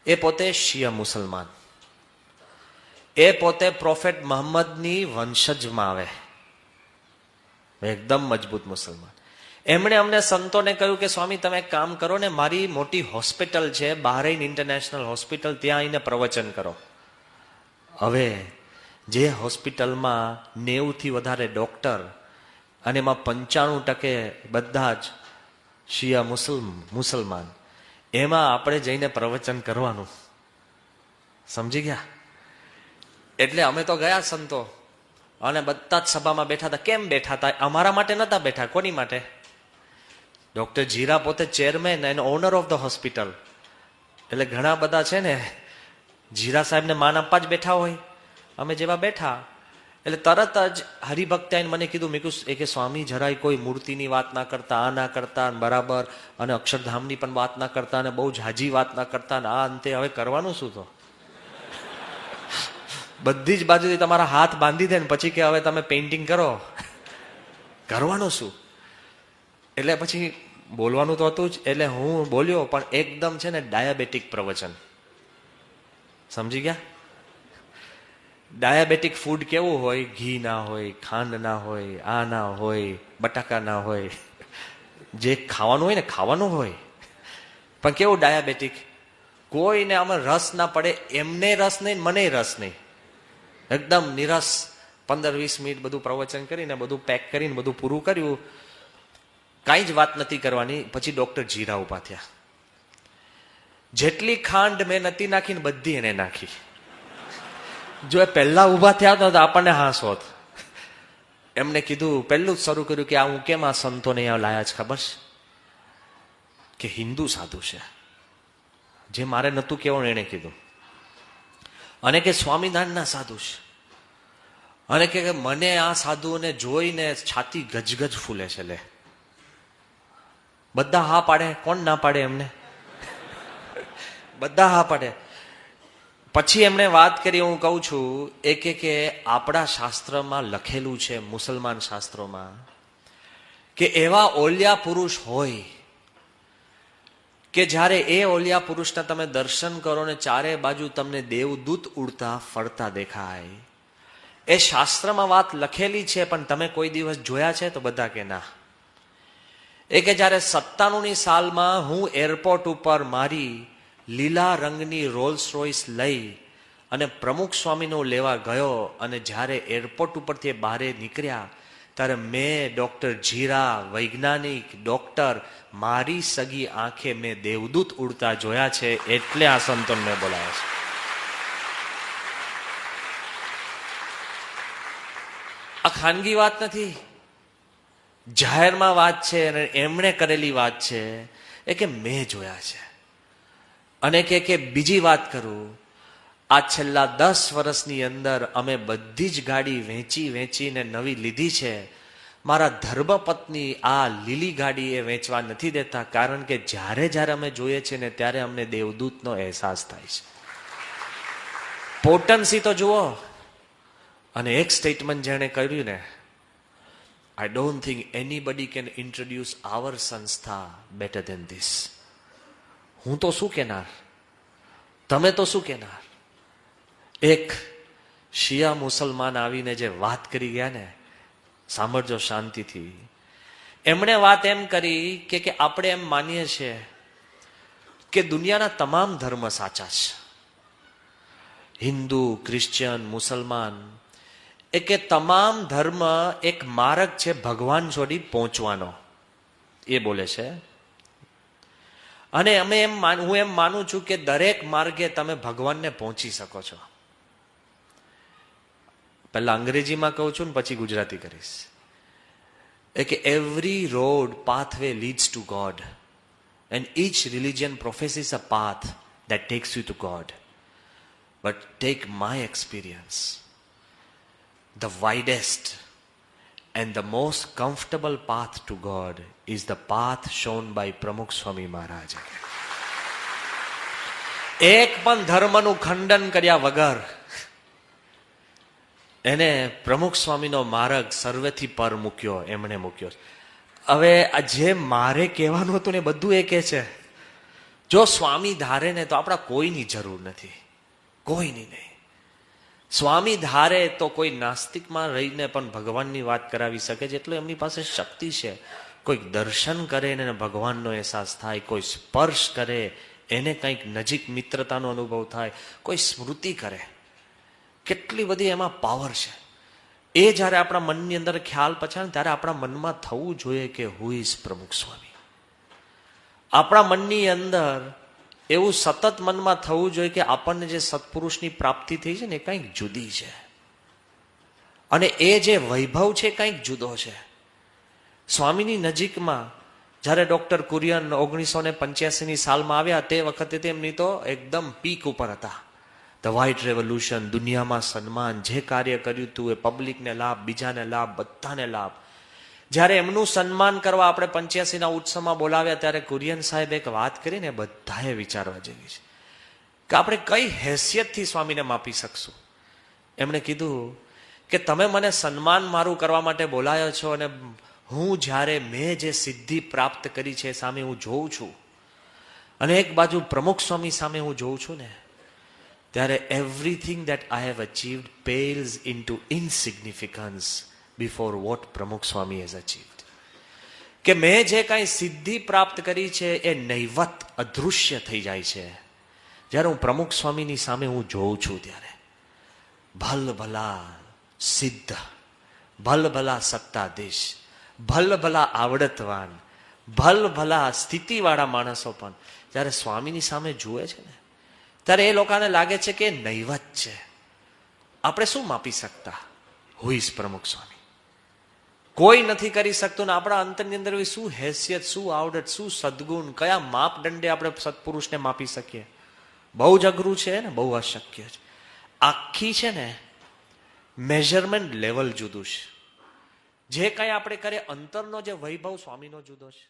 એ પોતે શિયા મુસલમાન, એ પોતે પ્રોફેટ મોહમ્મદની વંશજમાં આવે, એકદમ મજબૂત મુસલમાન. એમણે અમને સંતોને કહ્યું કે સ્વામી તમે એક કામ કરો ને, મારી મોટી હોસ્પિટલ છે બહરૈન ઇન્ટરનેશનલ હોસ્પિટલ, ત્યાં આવીને પ્રવચન કરો. હવે જે હોસ્પિટલમાં 90થી વધારે ડોક્ટર અને એમાં 95% બધા જ શિયા મુસલમાન, એમાં આપણે જઈને પ્રવચન કરવાનું. સમજી ગયા? એટલે અમે તો ગયા સંતો, અને બધા જ સભામાં બેઠા હતા. કેમ બેઠા હતા? અમારા માટે નતા બેઠા. કોની માટે? ડોક્ટર જીરા પોતે chairman and honour of the hospital. એટલે ઘણા બધા છે ને જીરા સાહેબને માન આપવા જ બેઠા હોય. અમે જેવા બેઠા એટલે તરત જ હરિભક્ત આઈને મને કીધું, મેં કીધું કે સ્વામી જરાય કોઈ મૂર્તિની વાત ના કરતા, આ ના કરતા બરાબર, અને અક્ષરધામની પણ વાત ના કરતા, અને બહુ ઝાજી વાત ના કરતા, આ અંતે હવે કરવાનું શું? તો બધી જ બાજુથી તમારા હાથ બાંધી દે ને પછી કે હવે તમે પેઇન્ટિંગ કરો, કરવાનું શું? એટલે પછી બોલવાનું તો હતું જ. એટલે હું બોલ્યો, પણ એકદમ છે ને ડાયાબેટિક પ્રવચન. સમજી ગયા? ડાયાબેટિક ફૂડ કેવું હોય? ઘી ના હોય, ખાંડ ના હોય, આ ના હોય, બટાકા ના હોય. જે ખાવાનું હોય ને ખાવાનું હોય, પણ કેવું ડાયાબેટિક? કોઈને આમાં રસ ના પડે, એમને રસ નહીં, મને રસ નહીં, એકદમ નિરસ. 15-20 મિનિટ બધું પ્રવચન કરીને બધું પેક કરીને બધું પૂરું કર્યું, કાંઈ જ વાત નથી કરવાની. પછી ડોક્ટર જીરા ઉભા થયા. જેટલી ખાંડ મેં નથી નાખીને બધી એને નાખી. જો એ પહેલા ઉભા થયા તો આપણને હાંસ હોત. એમને કીધું, પહેલું જ શરૂ કર્યું કે આ હું કેમ આ સંતોને અહીંયા લાયા છે ખબર છે? કે હિન્દુ સાધુ છે, જે મારે નતું કેવું એને કીધું. અને કે સ્વામિનારાયણના સાધુ છે, અને કે મને આ સાધુઓને જોઈને છાતી ગજગજ ફૂલે છે. લે બધા હા પાડે, કોણ ના પાડે? એમને બધા હા પાડે. પછી એમણે વાત કરી, હું કહું છું, કે આપણા શાસ્ત્રમાં લખેલું છે, મુસલમાન શાસ્ત્રોમાં, કે એવા ઓલિયા પુરુષ હોય કે જ્યારે એ ઓલિયા પુરુષના તમે દર્શન કરો ને ચારે બાજુ તમને દેવદૂત ઉડતા ફરતા દેખાય. એ શાસ્ત્રમાં વાત લખેલી છે, પણ તમે કોઈ દિવસ જોયા છે? તો બધા કે ના. એ કે જ્યારે 97ની સાલમાં હું એરપોર્ટ ઉપર મારી લીલા રંગની રોલ્સ રોયસ લઈ અને પ્રમુખ સ્વામીનો લેવા ગયો, અને જ્યારે એરપોર્ટ ઉપરથી બહાર નીકળ્યા ત્યારે મેં ડોક્ટર જીરા, વૈજ્ઞાનિક ડોક્ટર, મારી સગી આંખે મેં દેવદૂત ઉડતા જોયા છે. એટલે આ સંતોને મેં બોલાવ્યા છે. આ ખાનગી વાત નથી, જાહેરમાં વાત છે, અને એમણે કરેલી વાત છે. એ કે મેં જોયા છે. અને કે બીજી વાત કરું, આ છેલ્લા 10 વર્ષની અંદર અમે બધી જ ગાડી વેચીને નવી લીધી છે. મારા ધર્મપત્ની આ લીલી ગાડી એ વેચવા નથી દેતા, કારણ કે જ્યારે અમે જોઈએ છીએ ને ત્યારે અમને દેવદૂતનો અહેસાસ થાય છે. પોટન્સી તો જુઓ. અને એક સ્ટેટમેન્ટ જેણે કર્યું ને, I don't think anybody can introduce our સંસ્થા better than this. હું તો શું કહેનાર, તમે તો શું કહેનાર? એક શિયા મુસલમાન આવીને જે વાત કરી ગયા ને, સાંભળજો શાંતિથી. એમણે વાત એમ કરી કે આપણે એમ માનીએ છીએ કે દુનિયાના તમામ ધર્મ સાચા છે, હિન્દુ, ક્રિશ્ચિયન, મુસલમાન. એ કે તમામ ધર્મ એક માર્ગ છે ભગવાન સુધી પહોંચવાનો, એ બોલે છે. અને હું એમ માનું છું કે દરેક માર્ગે તમે ભગવાનને પહોંચી શકો છો. પહેલા અંગ્રેજીમાં કહું છું ને પછી ગુજરાતી કરીશ. એ કે every road pathway leads to God and each religion prophesies a path that takes you to God. But take my experience. The widest and the most comfortable path to God is the path shown by Pramukh Swami Maharaj. એક પણ ધર્મનું ખંડન કર્યા વગર એને પ્રમુખ સ્વામીનો માર્ગ સર્વેથી પર મૂક્યો, એમણે મૂક્યો. હવે આ જે મારે કહેવાનું હતું ને બધું એ કહે છે. જો સ્વામી ધારે ને તો આપણા કોઈની જરૂર નથી, કોઈની નહીં. સ્વામી ધારે તો કોઈ નાસ્તિકમાં રહીને પણ ભગવાનની વાત કરાવી શકે, જેટલું એમની પાસે શક્તિ છે. કોઈક દર્શન કરે ને ભગવાનનો અહેસાસ થાય, કોઈ સ્પર્શ કરે એને કંઈક નજીક મિત્રતાનો અનુભવ થાય, કોઈ સ્મૃતિ કરે, કેટલી બધી એમાં પાવર છે. એ જ્યારે આપણા મનની અંદર ખ્યાલ પછાડે ત્યારે આપણા મનમાં થવું જોઈએ કે હુ ઇઝ પ્રમુખ સ્વામી. આપણા મનની અંદર એવું સતત મનમાં થવું જોઈએ કે આપણને જે સત્પુરુષની પ્રાપ્તિ થઈ છે ને એ કંઈક જુદી છે, અને એ જે વૈભવ છે કંઈક જુદો છે. સ્વામીની નજીકમાં જ્યારે ડોક્ટર કુરિયન 1985ની સાલમાં આવ્યા તે વખતે તેમની તો એકદમ પીક ઉપર હતા. ધ વ્હાઇટ રેવોલ્યુશન, દુનિયામાં સન્માન, જે કાર્ય કર્યું હતું એ પબ્લિકને લાભ, બીજાને લાભ, બધાને લાભ. જ્યારે એમનું સન્માન કરવા આપણે 85ના ઉત્સવમાં બોલાવ્યા ત્યારે કુરિયન સાહેબ એક વાત કરીને બધાએ વિચારવા જેવી છે કે આપણે કઈ હેસિયતથી સ્વામીને માપી શકશું. એમણે કીધું કે તમે મને સન્માન મારું કરવા માટે બોલાયો છો, અને હું જ્યારે મેં જે સિદ્ધિ પ્રાપ્ત કરી છે સામે હું જોઉં છું, અને એક બાજુ પ્રમુખ સ્વામી સામે હું જોઉં છું ને, ત્યારે everything that I have achieved pales into insignificance before what Pramukh Swami has અચીવ્ડ. કે મેં જે કાંઈ સિદ્ધિ પ્રાપ્ત કરી છે એ નૈવત અદૃશ્ય થઈ જાય છે જ્યારે હું પ્રમુખ સ્વામીની સામે હું જોઉં છું. ત્યારે ભલ ભલા સિદ્ધ, ભલ ભલા સત્તાધીશ, ભલ ભલા આવડતવાન, ભલ ભલા સ્થિતિવાળા માણસો પણ જ્યારે સ્વામીની સામે જુએ છે ને ત્યારે એ લોકોને લાગે છે કે નૈવત છે. આપણે શું માપી શકતા? હુ ઇઝ પ્રમુખ સ્વામી? કોઈ નથી કરી શકતું. ને આપણા અંતરની અંદર શું હેસિયત, શું આવડત, શું સદગુણ, કયા માપદંડે આપણે સત્પુરુષને માપી શકીએ? બહુ જ અઘરું છે ને, બહુ અશક્ય છે. આખી છે ને મેઝરમેન્ટ લેવલ જુદું છે. જે કાંઈ આપણે કરીએ અંતરનો જે વૈભવ સ્વામીનો જુદો છે.